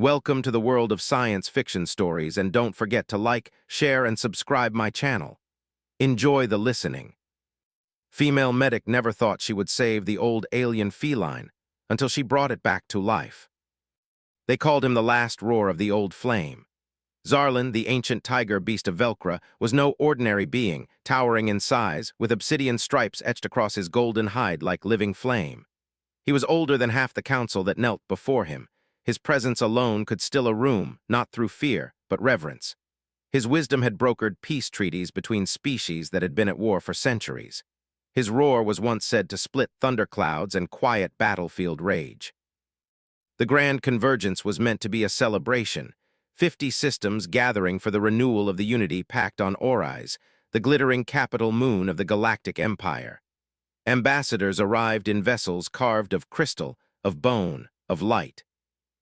Welcome to the world of science fiction stories, and don't forget to like, share, and subscribe my channel. Enjoy the listening. Female medic never thought she would save the old alien feline until she brought it back to life. They called him the last roar of the old flame. Zarlan, the ancient tiger beast of Velcra, was no ordinary being, towering in size, with obsidian stripes etched across his golden hide like living flame. He was older than half the council that knelt before him. His presence alone could still a room, not through fear, but reverence. His wisdom had brokered peace treaties between species that had been at war for centuries. His roar was once said to split thunderclouds and quiet battlefield rage. The Grand Convergence was meant to be a celebration, 50 systems gathering for the renewal of the unity pact on Orize, the glittering capital moon of the Galactic Empire. Ambassadors arrived in vessels carved of crystal, of bone, of light.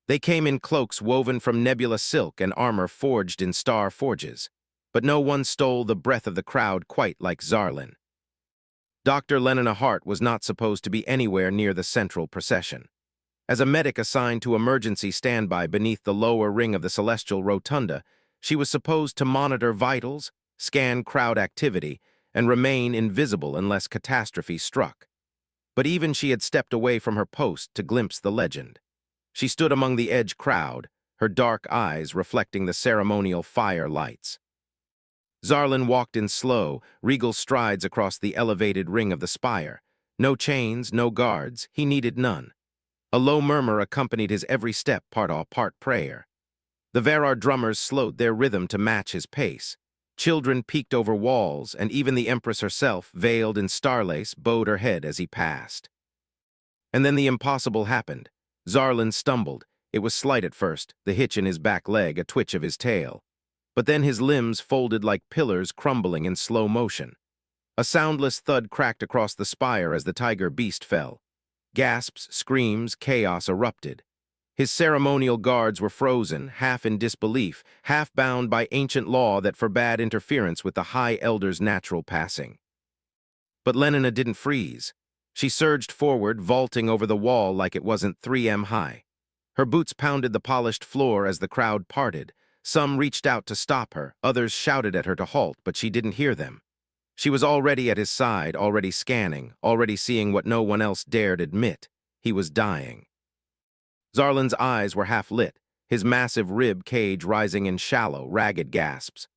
They came in cloaks woven from nebula silk and armor forged in star forges, but no one stole the breath of the crowd quite like Zarlan. Dr. Lenina Hart was not supposed to be anywhere near the central procession. As a medic assigned to emergency standby beneath the lower ring of the celestial rotunda, she was supposed to monitor vitals, scan crowd activity, and remain invisible unless catastrophe struck. But even she had stepped away from her post to glimpse the legend. She stood among the edge crowd, her dark eyes reflecting the ceremonial fire lights. Zarlan walked in slow, regal strides across the elevated ring of the spire. No chains, no guards, he needed none. A low murmur accompanied his every step, part awe, part prayer. The Varar drummers slowed their rhythm to match his pace. Children peeked over walls, and even the Empress herself, veiled in starlace, bowed her head as he passed. And then the impossible happened. Zarlan stumbled. It was slight at first, the hitch in his back leg, a twitch of his tail. But then his limbs folded like pillars crumbling in slow motion. A soundless thud cracked across the spire as the tiger beast fell. Gasps, screams, chaos erupted. His ceremonial guards were frozen, half in disbelief, half bound by ancient law that forbade interference with the High Elder's natural passing. But Lenina didn't freeze. She surged forward, vaulting over the wall like it wasn't 3 m high. Her boots pounded the polished floor as the crowd parted. Some reached out to stop her, others shouted at her to halt, but she didn't hear them. She was already at his side, already scanning, already seeing what no one else dared admit. He was dying. Zarlan's eyes were half lit, his massive rib cage rising in shallow, ragged gasps.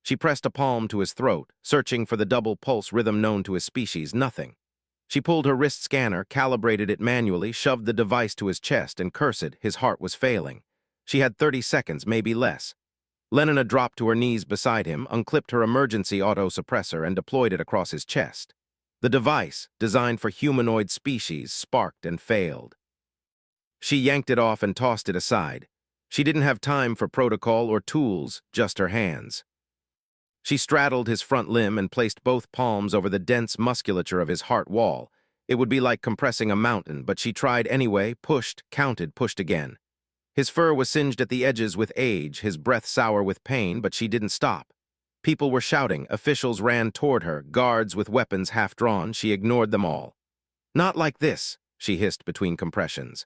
She pressed a palm to his throat, searching for the double pulse rhythm known to his species. Nothing. She pulled her wrist scanner, calibrated it manually, shoved the device to his chest, and cursed, his heart was failing. She had 30 seconds, maybe less. Lenina dropped to her knees beside him, unclipped her emergency auto-suppressor, and deployed it across his chest. The device, designed for humanoid species, sparked and failed. She yanked it off and tossed it aside. She didn't have time for protocol or tools, just her hands. She straddled his front limb and placed both palms over the dense musculature of his heart wall. It would be like compressing a mountain, but she tried anyway, pushed, counted, pushed again. His fur was singed at the edges with age, his breath sour with pain, but she didn't stop. People were shouting, officials ran toward her, guards with weapons half drawn. She ignored them all. "Not like this," she hissed between compressions.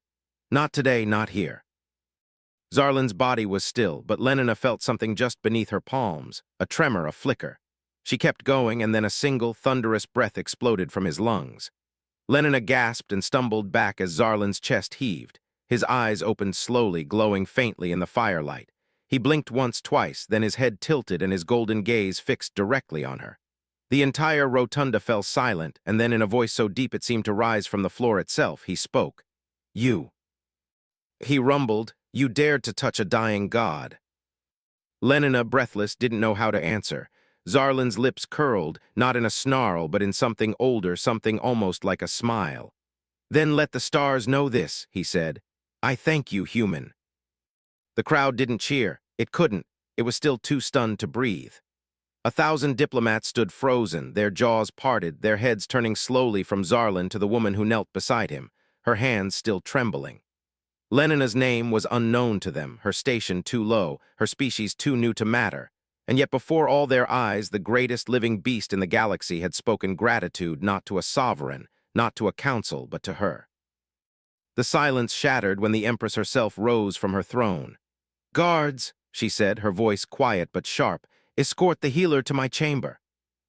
"Not today, not here." Zarlan's body was still, but Lenina felt something just beneath her palms, a tremor, a flicker. She kept going, and then a single, thunderous breath exploded from his lungs. Lenina gasped and stumbled back as Zarlan's chest heaved. His eyes opened slowly, glowing faintly in the firelight. He blinked once, twice, then his head tilted and his golden gaze fixed directly on her. The entire rotunda fell silent, and then in a voice so deep it seemed to rise from the floor itself, he spoke. "You." He rumbled, "You dared to touch a dying god." Lenina, breathless, didn't know how to answer. Zarlan's lips curled, not in a snarl, but in something older, something almost like a smile. "Then let the stars know this," he said. "I thank you, human." The crowd didn't cheer. It couldn't. It was still too stunned to breathe. 1,000 diplomats stood frozen, their jaws parted, their heads turning slowly from Zarlan to the woman who knelt beside him, her hands still trembling. Lenina's name was unknown to them, her station too low, her species too new to matter, and yet before all their eyes, the greatest living beast in the galaxy had spoken gratitude not to a sovereign, not to a council, but to her. The silence shattered when the Empress herself rose from her throne. "Guards," she said, her voice quiet but sharp, "escort the healer to my chamber."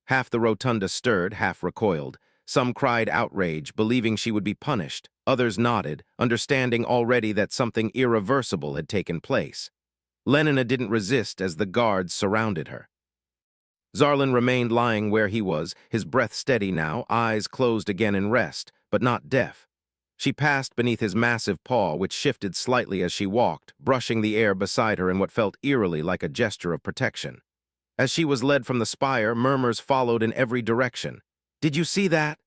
Half the rotunda stirred, half recoiled. Some cried outrage, believing she would be punished. Others nodded, understanding already that something irreversible had taken place. Lenina didn't resist as the guards surrounded her. Zarlin remained lying where he was, his breath steady now, eyes closed again in rest, but not deaf. She passed beneath his massive paw, which shifted slightly as she walked, brushing the air beside her in what felt eerily like a gesture of protection. As she was led from the spire, murmurs followed in every direction. "Did you see that?"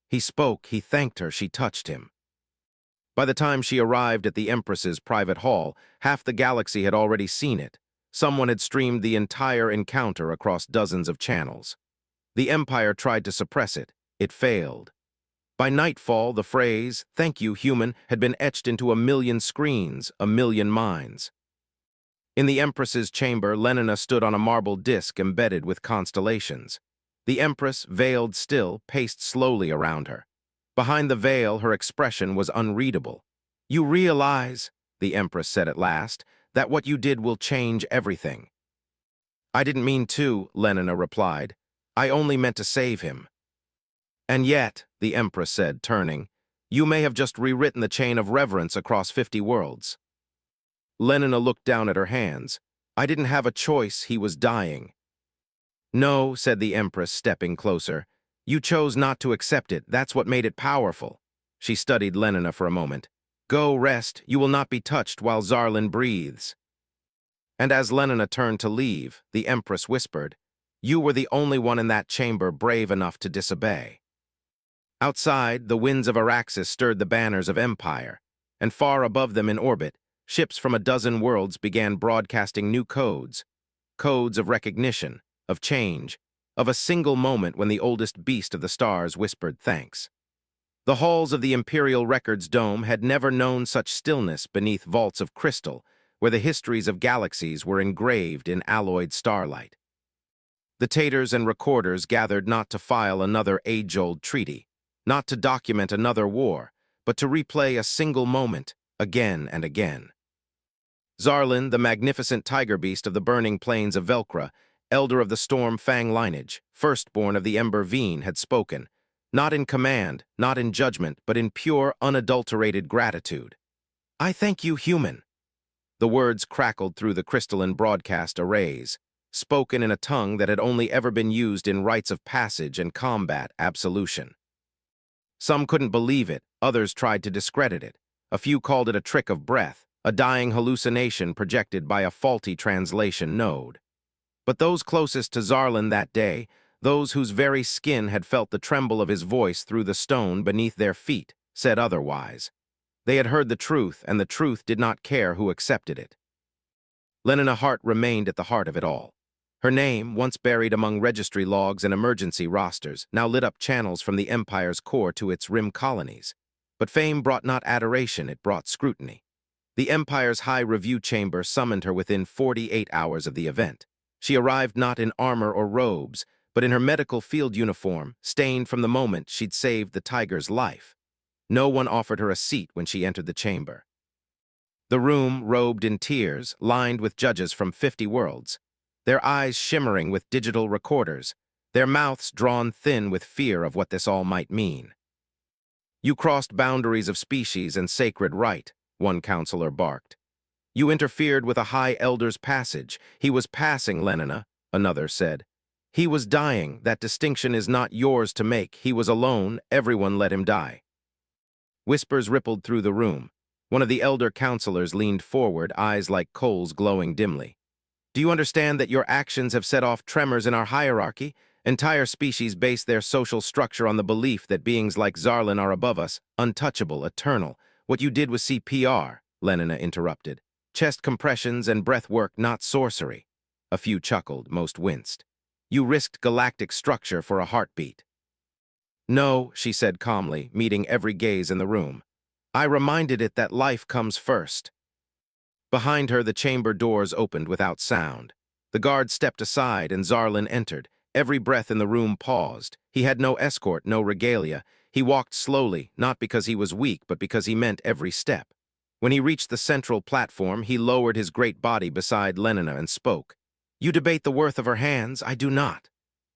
He spoke, he thanked her, she touched him. By the time she arrived at the Empress's private hall, half the galaxy had already seen it. Someone had streamed the entire encounter across dozens of channels. The Empire tried to suppress it. It failed. By nightfall, the phrase, "Thank you, human," had been etched into a million screens, a million minds. In the Empress's chamber, Lenina stood on a marble disk embedded with constellations. The Empress, veiled still, paced slowly around her. Behind the veil, her expression was unreadable. "You realize," the Empress said at last, "that what you did will change everything." "I didn't mean to," Lenina replied. "I only meant to save him." "And yet," the Empress said, turning, "you may have just rewritten the chain of reverence across 50 worlds." Lenina looked down at her hands. "I didn't have a choice, he was dying." "No," said the Empress, stepping closer. "You chose not to accept it, that's what made it powerful." She studied Lenina for a moment. "Go rest, you will not be touched while Zarlin breathes." And as Lenina turned to leave, the Empress whispered, "You were the only one in that chamber brave enough to disobey." Outside, the winds of Araxis stirred the banners of Empire, and far above them in orbit, ships from a dozen worlds began broadcasting new codes. Codes of recognition, of change, of a single moment when the oldest beast of the stars whispered thanks. The halls of the Imperial Records Dome had never known such stillness beneath vaults of crystal, where the histories of galaxies were engraved in alloyed starlight. The taters and recorders gathered not to file another age-old treaty, not to document another war, but to replay a single moment, again and again. Zarlin, the magnificent tiger beast of the burning plains of Velcra, elder of the Storm Fang lineage, firstborn of the Ember Veen, had spoken, not in command, not in judgment, but in pure, unadulterated gratitude. "I thank you, human." The words crackled through the crystalline broadcast arrays, spoken in a tongue that had only ever been used in rites of passage and combat absolution. Some couldn't believe it, others tried to discredit it. A few called it a trick of breath, a dying hallucination projected by a faulty translation node. But those closest to Zarlin that day, those whose very skin had felt the tremble of his voice through the stone beneath their feet, said otherwise. They had heard the truth, and the truth did not care who accepted it. Lenina Hart remained at the heart of it all. Her name, once buried among registry logs and emergency rosters, now lit up channels from the Empire's core to its rim colonies. But fame brought not adoration, it brought scrutiny. The Empire's High Review Chamber summoned her within 48 hours of the event. She arrived not in armor or robes, but in her medical field uniform, stained from the moment she'd saved the tiger's life. No one offered her a seat when she entered the chamber. The room, robed in tears, lined with judges from 50 worlds, their eyes shimmering with digital recorders, their mouths drawn thin with fear of what this all might mean. "You crossed boundaries of species and sacred right," one counselor barked. "You interfered with a High Elder's passage. He was passing, Lenina," another said. "He was dying. That distinction is not yours to make. He was alone. Everyone let him die." Whispers rippled through the room. One of the elder counselors leaned forward, eyes like coals glowing dimly. "Do you understand that your actions have set off tremors in our hierarchy? Entire species base their social structure on the belief that beings like Zarlin are above us, untouchable, eternal. What you did was CPR," Lenina interrupted. "Chest compressions and breath work, not sorcery." A few chuckled, most winced. "You risked galactic structure for a heartbeat." "No," she said calmly, meeting every gaze in the room. "I reminded it that life comes first." Behind her, the chamber doors opened without sound. The guard stepped aside and Zarlin entered. Every breath in the room paused. He had no escort, no regalia. He walked slowly, not because he was weak, but because he meant every step. When he reached the central platform, he lowered his great body beside Lenina and spoke. "You debate the worth of her hands, I do not."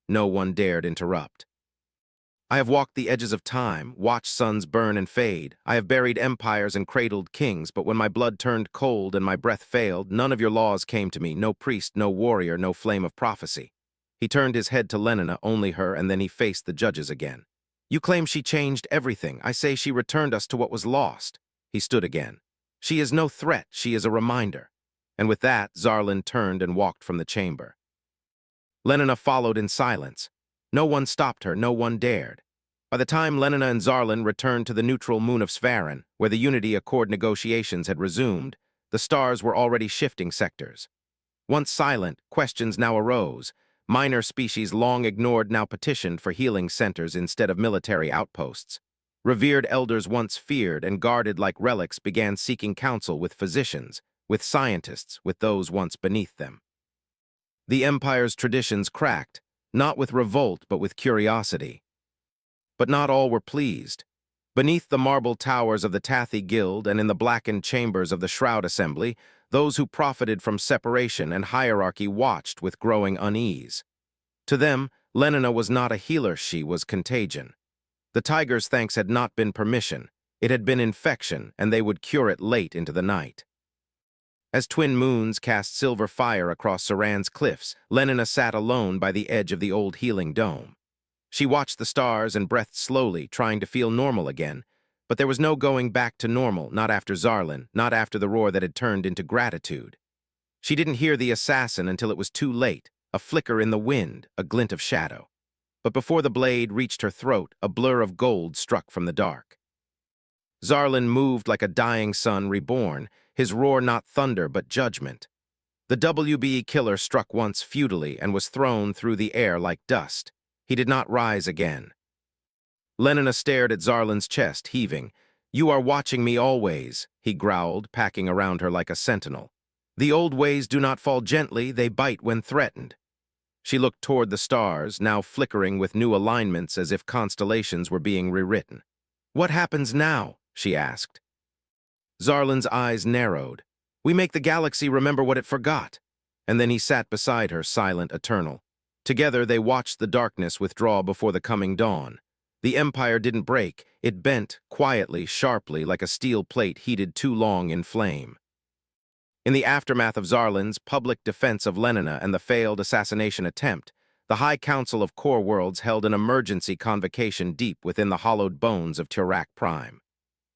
No one dared interrupt. "I have walked the edges of time, watched suns burn and fade. I have buried empires and cradled kings, but when my blood turned cold and my breath failed, none of your laws came to me, no priest, no warrior, no flame of prophecy." He turned his head to Lenina, only her, and then he faced the judges again. "You claim she changed everything. I say she returned us to what was lost." He stood again. "She is no threat, she is a reminder." And with that, Zarlin turned and walked from the chamber. Lenina followed in silence. No one stopped her, no one dared. By the time Lenina and Zarlin returned to the neutral moon of Svarin, where the Unity Accord negotiations had resumed, the stars were already shifting sectors. Once silent, questions now arose. Minor species long ignored now petitioned for healing centers instead of military outposts. Revered elders once feared and guarded like relics began seeking counsel with physicians, with scientists, with those once beneath them. The Empire's traditions cracked, not with revolt but with curiosity. But not all were pleased. Beneath the marble towers of the Tathi Guild and in the blackened chambers of the Shroud Assembly, those who profited from separation and hierarchy watched with growing unease. To them, Lenina was not a healer, she was contagion. The tiger's thanks had not been permission, it had been infection, and they would cure it late into the night. As twin moons cast silver fire across Saran's cliffs, Lenina sat alone by the edge of the old healing dome. She watched the stars and breathed slowly, trying to feel normal again, but there was no going back to normal, not after Zarlin, not after the roar that had turned into gratitude. She didn't hear the assassin until it was too late, a flicker in the wind, a glint of shadow. But before the blade reached her throat, a blur of gold struck from the dark. Zarlin moved like a dying sun reborn, his roar not thunder but judgment. The WBE killer struck once futilely and was thrown through the air like dust. He did not rise again. Lenina stared at Zarlin's chest, heaving. "You are watching me always," he growled, packing around her like a sentinel. "The old ways do not fall gently, they bite when threatened." She looked toward the stars, now flickering with new alignments as if constellations were being rewritten. "What happens now?" she asked. Zarlin's eyes narrowed. "We make the galaxy remember what it forgot." And then he sat beside her, silent, eternal. Together they watched the darkness withdraw before the coming dawn. The Empire didn't break, it bent, quietly, sharply, like a steel plate heated too long in flame. In the aftermath of Zarlin's public defense of Lenina and the failed assassination attempt, the High Council of Core Worlds held an emergency convocation deep within the hollowed bones of Turak Prime.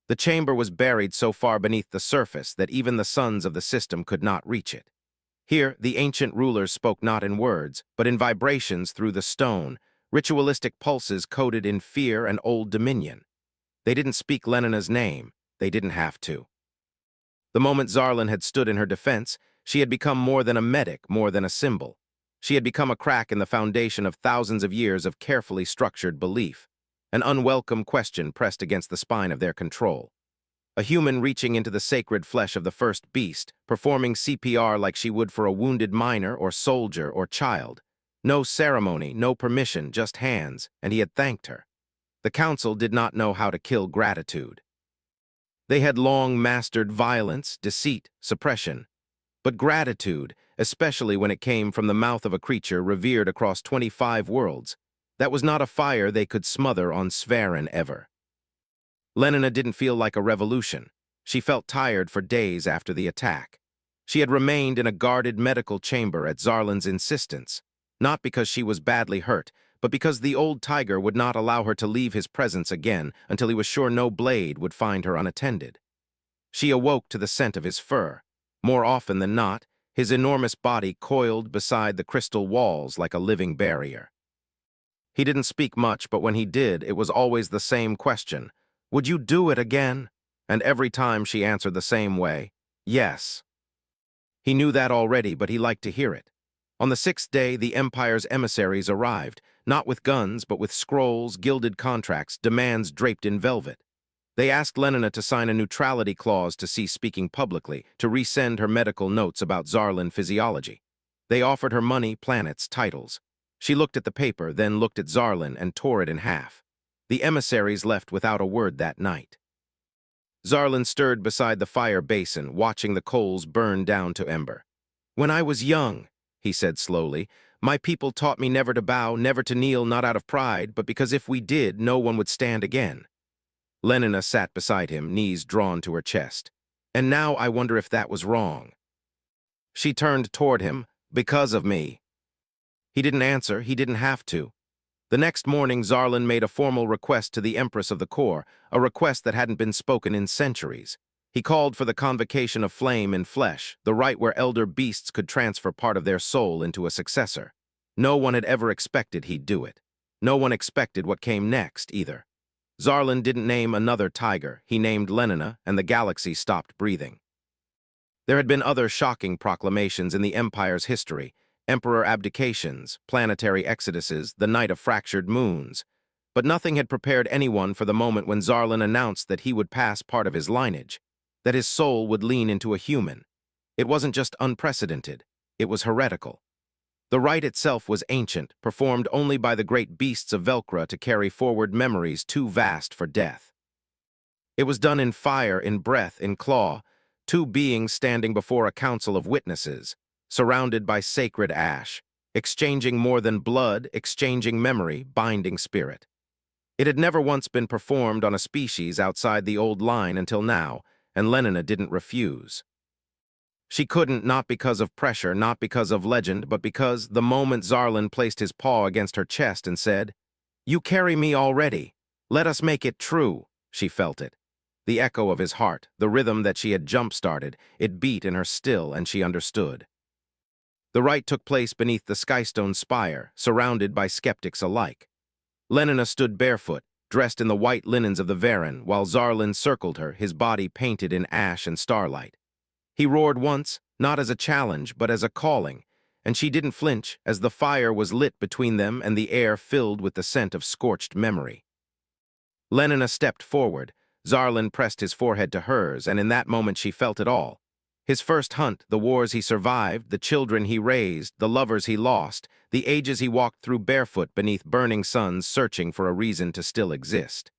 The chamber was buried so far beneath the surface that even the suns of the system could not reach it. Here, the ancient rulers spoke not in words, but in vibrations through the stone, ritualistic pulses coded in fear and old dominion. They didn't speak Lenina's name. They didn't have to. The moment Zarlin had stood in her defense, she had become more than a medic, more than a symbol. She had become a crack in the foundation of thousands of years of carefully structured belief, an unwelcome question pressed against the spine of their control. A human reaching into the sacred flesh of the first beast, performing CPR like she would for a wounded miner or soldier or child. No ceremony, no permission, just hands, and he had thanked her. The council did not know how to kill gratitude. They had long mastered violence, deceit, suppression. But gratitude, especially when it came from the mouth of a creature revered across 25 worlds, that was not a fire they could smother on Svarin ever. Lenina didn't feel like a revolution. She felt tired for days after the attack. She had remained in a guarded medical chamber at Zarlin's insistence, not because she was badly hurt, but because the old tiger would not allow her to leave his presence again until he was sure no blade would find her unattended. She awoke to the scent of his fur. More often than not, his enormous body coiled beside the crystal walls like a living barrier. He didn't speak much, but when he did, it was always the same question. "Would you do it again?" And every time she answered the same way, "Yes." He knew that already, but he liked to hear it. On the 6th day, the Empire's emissaries arrived, not with guns, but with scrolls, gilded contracts, demands draped in velvet. They asked Lenina to sign a neutrality clause to cease speaking publicly, to resend her medical notes about Zarlin physiology. They offered her money, planets, titles. She looked at the paper, then looked at Zarlin and tore it in half. The emissaries left without a word that night. Zarlin stirred beside the fire basin, watching the coals burn down to ember. "When I was young," he said slowly, "my people taught me never to bow, never to kneel, not out of pride, but because if we did, no one would stand again." Lenina sat beside him, knees drawn to her chest. "And now I wonder if that was wrong." She turned toward him. "Because of me." He didn't answer, he didn't have to. The next morning, Zarlin made a formal request to the Empress of the Core, a request that hadn't been spoken in centuries. He called for the convocation of flame and flesh, the right where elder beasts could transfer part of their soul into a successor. No one had ever expected he'd do it. No one expected what came next, either. Zarlin didn't name another tiger, he named Lenina, and the galaxy stopped breathing. There had been other shocking proclamations in the Empire's history: emperor abdications, planetary exoduses, the night of fractured moons. But nothing had prepared anyone for the moment when Zarlin announced that he would pass part of his lineage, that his soul would lean into a human. It wasn't just unprecedented, it was heretical. The rite itself was ancient, performed only by the great beasts of Velcra to carry forward memories too vast for death. It was done in fire, in breath, in claw, two beings standing before a council of witnesses, surrounded by sacred ash, exchanging more than blood, exchanging memory, binding spirit. It had never once been performed on a species outside the old line until now, and Lenina didn't refuse. She couldn't, not because of pressure, not because of legend, but because the moment Zarlin placed his paw against her chest and said, "You carry me already. Let us make it true," she felt it. The echo of his heart, the rhythm that she had jump-started, it beat in her still, and she understood. The rite took place beneath the skystone spire, surrounded by skeptics alike. Lenina stood barefoot, dressed in the white linens of the Varen, while Zarlin circled her, his body painted in ash and starlight. He roared once, not as a challenge, but as a calling, and she didn't flinch as the fire was lit between them and the air filled with the scent of scorched memory. Lenina stepped forward. Zarlin pressed his forehead to hers, and in that moment she felt it all. His first hunt, the wars he survived, the children he raised, the lovers he lost, the ages he walked through barefoot beneath burning suns searching for a reason to still exist.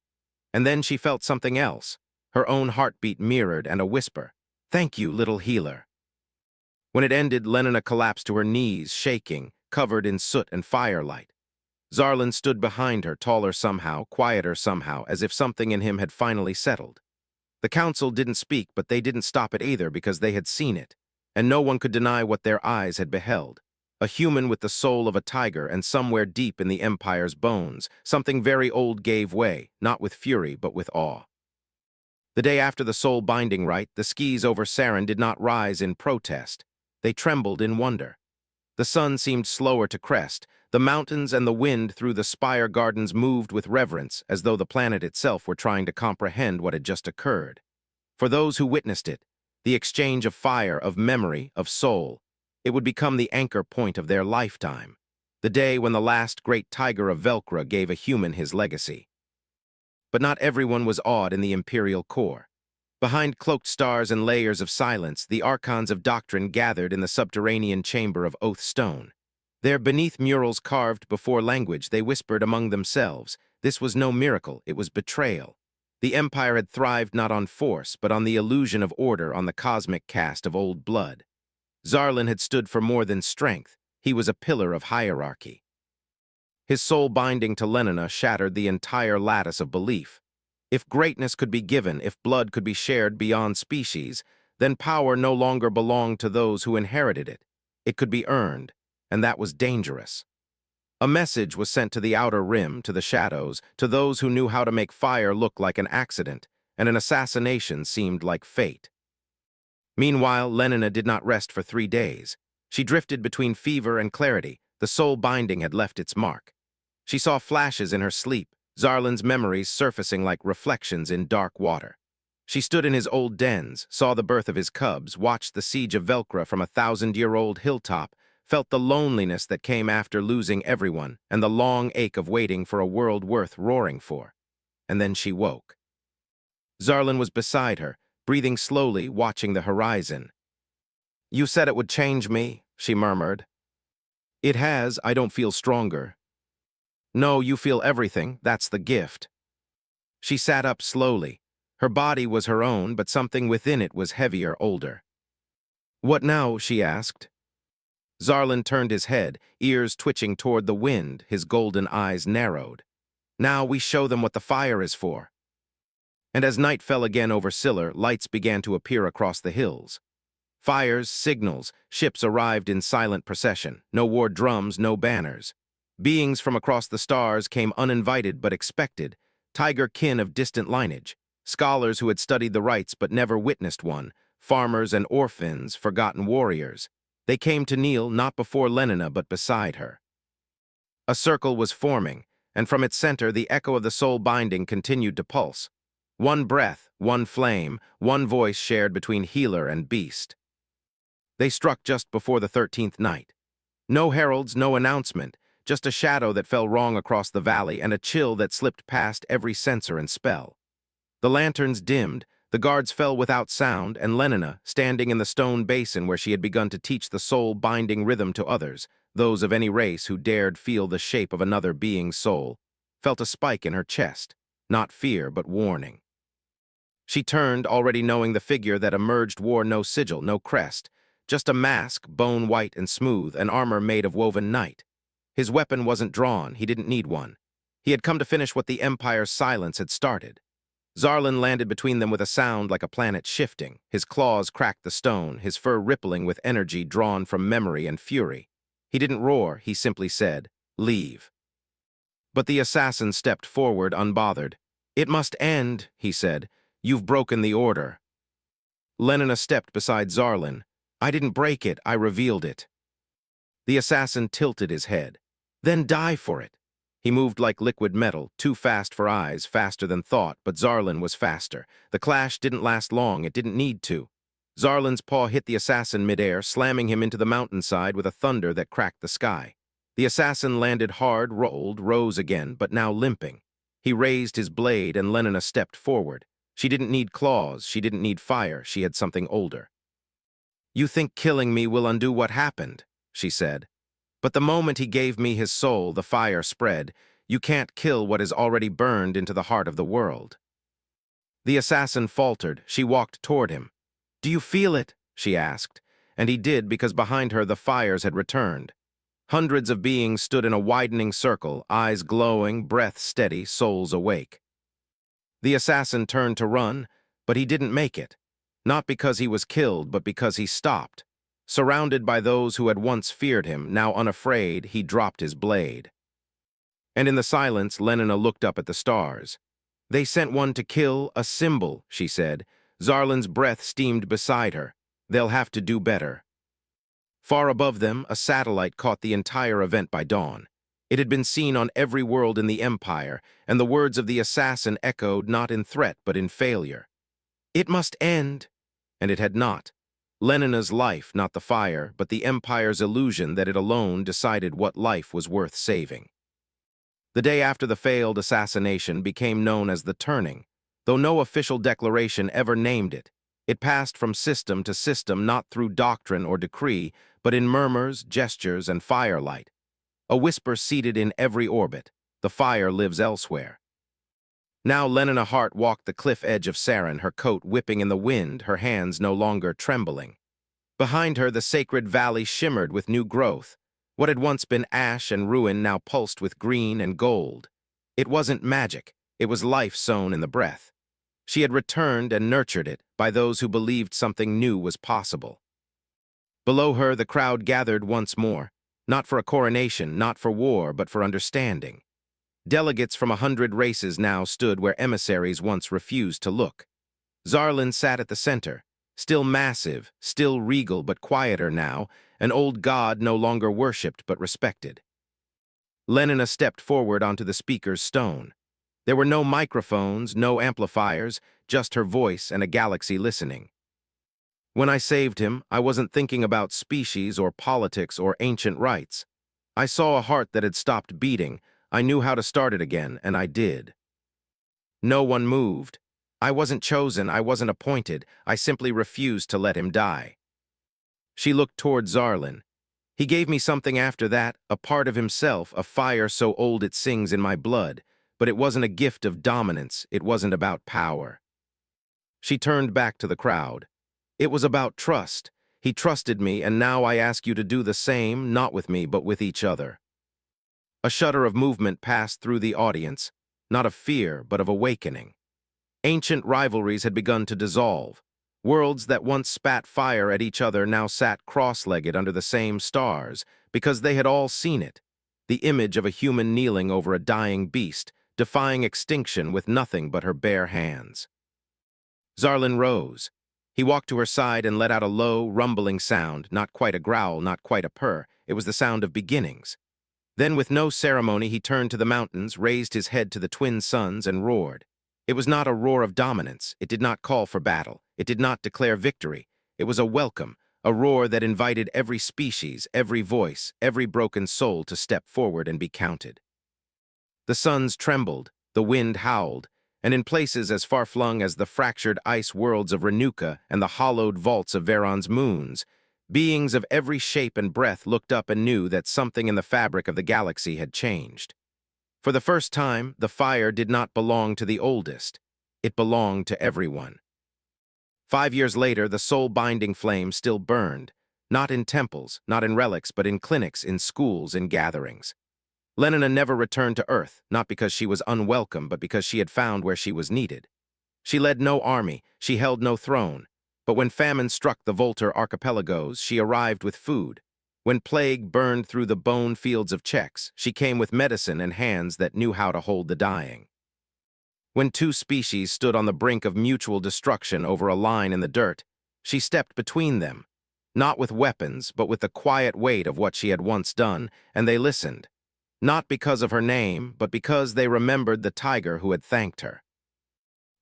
And then she felt something else, her own heartbeat mirrored and a whisper, "Thank you, little healer." When it ended, Lenina collapsed to her knees, shaking, covered in soot and firelight. Zarlin stood behind her, taller somehow, quieter somehow, as if something in him had finally settled. The council didn't speak, but they didn't stop it either because they had seen it, and no one could deny what their eyes had beheld. A human with the soul of a tiger, and somewhere deep in the Empire's bones, something very old gave way, not with fury, but with awe. The day after the soul-binding rite, the skies over Saren did not rise in protest. They trembled in wonder. The sun seemed slower to crest. The mountains and the wind through the spire gardens moved with reverence, as though the planet itself were trying to comprehend what had just occurred. For those who witnessed it, the exchange of fire, of memory, of soul, it would become the anchor point of their lifetime, the day when the last great tiger of Velcra gave a human his legacy. But not everyone was awed in the Imperial core. Behind cloaked stars and layers of silence, the archons of doctrine gathered in the subterranean chamber of Oath Stone. There, beneath murals carved before language, they whispered among themselves. This was no miracle, it was betrayal. The Empire had thrived not on force, but on the illusion of order, on the cosmic cast of old blood. Zarlin had stood for more than strength. He was a pillar of hierarchy. His soul binding to Lenina shattered the entire lattice of belief. If greatness could be given, if blood could be shared beyond species, then power no longer belonged to those who inherited it. It could be earned, and that was dangerous. A message was sent to the outer rim, to the shadows, to those who knew how to make fire look like an accident, and an assassination seemed like fate. Meanwhile, Lenina did not rest for 3 days. She drifted between fever and clarity. The soul binding had left its mark. She saw flashes in her sleep, Zarlin's memories surfacing like reflections in dark water. She stood in his old dens, saw the birth of his cubs, watched the siege of Velcra from a 1,000-year-old hilltop, felt the loneliness that came after losing everyone, and the long ache of waiting for a world worth roaring for. And then she woke. Zarlin was beside her, breathing slowly, watching the horizon. "You said it would change me," she murmured. "It has. I don't feel stronger." "No, you feel everything. That's the gift." She sat up slowly. Her body was her own, but something within it was heavier, older. "What now?" she asked. Zarlin turned his head, ears twitching toward the wind, his golden eyes narrowed. "Now we show them what the fire is for." And as night fell again over Siller, lights began to appear across the hills. Fires, signals, ships arrived in silent procession. No war drums, no banners. Beings from across the stars came uninvited but expected, tiger kin of distant lineage, scholars who had studied the rites but never witnessed one, farmers and orphans, forgotten warriors. They came to kneel not before Lenina but beside her. A circle was forming, and from its center the echo of the soul binding continued to pulse. One breath, one flame, one voice shared between healer and beast. They struck just before the 13th night. No heralds, no announcement, just a shadow that fell wrong across the valley and a chill that slipped past every sensor and spell. The lanterns dimmed, the guards fell without sound, and Lenina, standing in the stone basin where she had begun to teach the soul-binding rhythm to others, those of any race who dared feel the shape of another being's soul, felt a spike in her chest, not fear but warning. She turned, already knowing the figure that emerged wore no sigil, no crest, just a mask, bone white and smooth, an armor made of woven night. His weapon wasn't drawn, he didn't need one. He had come to finish what the Empire's silence had started. Zarlin landed between them with a sound like a planet shifting. His claws cracked the stone, his fur rippling with energy drawn from memory and fury. He didn't roar, he simply said, "Leave." But the assassin stepped forward unbothered. "It must end," he said. "You've broken the order." Lenina stepped beside Zarlin. "I didn't break it, I revealed it." The assassin tilted his head. "Then die for it." He moved like liquid metal, too fast for eyes, faster than thought, but Zarlin was faster. The clash didn't last long, it didn't need to. Zarlin's paw hit the assassin midair, slamming him into the mountainside with a thunder that cracked the sky. The assassin landed hard, rolled, rose again, but now limping. He raised his blade and Lenina stepped forward. She didn't need claws, she didn't need fire, she had something older. "You think killing me will undo what happened," she said. "But the moment he gave me his soul, the fire spread. You can't kill what is already burned into the heart of the world." The assassin faltered. She walked toward him. "Do you feel it?" she asked. And he did, because behind her the fires had returned. Hundreds of beings stood in a widening circle, eyes glowing, breath steady, souls awake. The assassin turned to run, but he didn't make it. Not because he was killed, but because he stopped. Surrounded by those who had once feared him, now unafraid, he dropped his blade. And in the silence, Lenina looked up at the stars. "They sent one to kill, a symbol," she said. Zarlin's breath steamed beside her. "They'll have to do better." Far above them, a satellite caught the entire event by dawn. It had been seen on every world in the Empire, and the words of the assassin echoed not in threat but in failure. "It must end." And it had not. Lenina's life, not the fire, but the Empire's illusion that it alone decided what life was worth saving. The day after the failed assassination became known as the Turning, though no official declaration ever named it. It passed from system to system not through doctrine or decree, but in murmurs, gestures, and firelight. A whisper seated in every orbit. The fire lives elsewhere. Now Lenina Hart walked the cliff edge of Sarin, her coat whipping in the wind, her hands no longer trembling. Behind her, the sacred valley shimmered with new growth. What had once been ash and ruin now pulsed with green and gold. It wasn't magic, it was life sown in the breath. She had returned and nurtured it by those who believed something new was possible. Below her, the crowd gathered once more, not for a coronation, not for war, but for understanding. Delegates from 100 races now stood where emissaries once refused to look. Zarlin sat at the center, still massive, still regal but quieter now, an old god no longer worshipped but respected. Lenina stepped forward onto the speaker's stone. There were no microphones, no amplifiers, just her voice and a galaxy listening. "When I saved him, I wasn't thinking about species or politics or ancient rites. I saw a heart that had stopped beating. I knew how to start it again, and I did." No one moved. "I wasn't chosen, I wasn't appointed. I simply refused to let him die." She looked toward Zarlin. "He gave me something after that, a part of himself, a fire so old it sings in my blood. But it wasn't a gift of dominance, it wasn't about power." She turned back to the crowd. It was about trust. He trusted me, and now I ask you to do the same, not with me, but with each other. A shudder of movement passed through the audience, not of fear, but of awakening. Ancient rivalries had begun to dissolve. Worlds that once spat fire at each other now sat cross-legged under the same stars, because they had all seen it, the image of a human kneeling over a dying beast, defying extinction with nothing but her bare hands. Zarlin rose. He walked to her side and let out a low, rumbling sound, not quite a growl, not quite a purr. It was the sound of beginnings. Then, with no ceremony, he turned to the mountains, raised his head to the twin suns, and roared. It was not a roar of dominance. It did not call for battle. It did not declare victory. It was a welcome, a roar that invited every species, every voice, every broken soul to step forward and be counted. The suns trembled, the wind howled, and in places as far-flung as the fractured ice worlds of Renuka and the hollowed vaults of Veron's moons, beings of every shape and breath looked up and knew that something in the fabric of the galaxy had changed. For the first time, the fire did not belong to the oldest. It belonged to everyone. 5 years later, the soul-binding flame still burned, not in temples, not in relics, but in clinics, in schools, in gatherings. Lenina never returned to Earth, not because she was unwelcome, but because she had found where she was needed. She led no army, she held no throne, but when famine struck the Voltor archipelagos, she arrived with food. When plague burned through the bone fields of Chex, she came with medicine and hands that knew how to hold the dying. When two species stood on the brink of mutual destruction over a line in the dirt, she stepped between them, not with weapons, but with the quiet weight of what she had once done, and they listened, not because of her name, but because they remembered the tiger who had thanked her.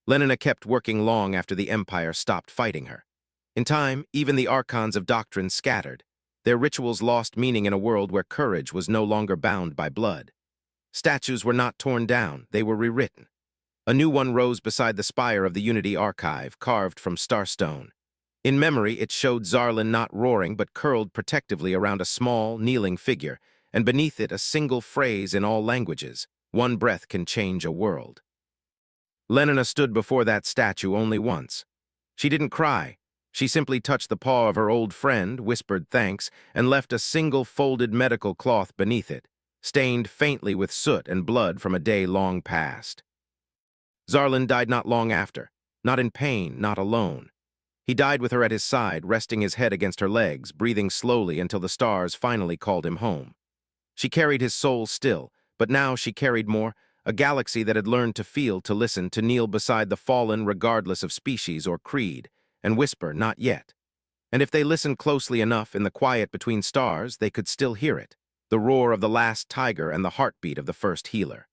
Lenina kept working long after the Empire stopped fighting her. In time, even the archons of doctrine scattered. Their rituals lost meaning in a world where courage was no longer bound by blood. Statues were not torn down, they were rewritten. A new one rose beside the spire of the Unity Archive, carved from starstone. In memory, it showed Zarlin not roaring, but curled protectively around a small, kneeling figure, and beneath it a single phrase in all languages: "One breath can change a world." Lenina stood before that statue only once. She didn't cry. She simply touched the paw of her old friend, whispered thanks, and left a single folded medical cloth beneath it, stained faintly with soot and blood from a day long past. Zarlin died not long after, not in pain, not alone. He died with her at his side, resting his head against her legs, breathing slowly until the stars finally called him home. She carried his soul still, but now she carried more, a galaxy that had learned to feel, to listen, to kneel beside the fallen regardless of species or creed, and whisper, "Not yet." And if they listened closely enough in the quiet between stars, they could still hear it, the roar of the last tiger and the heartbeat of the first healer.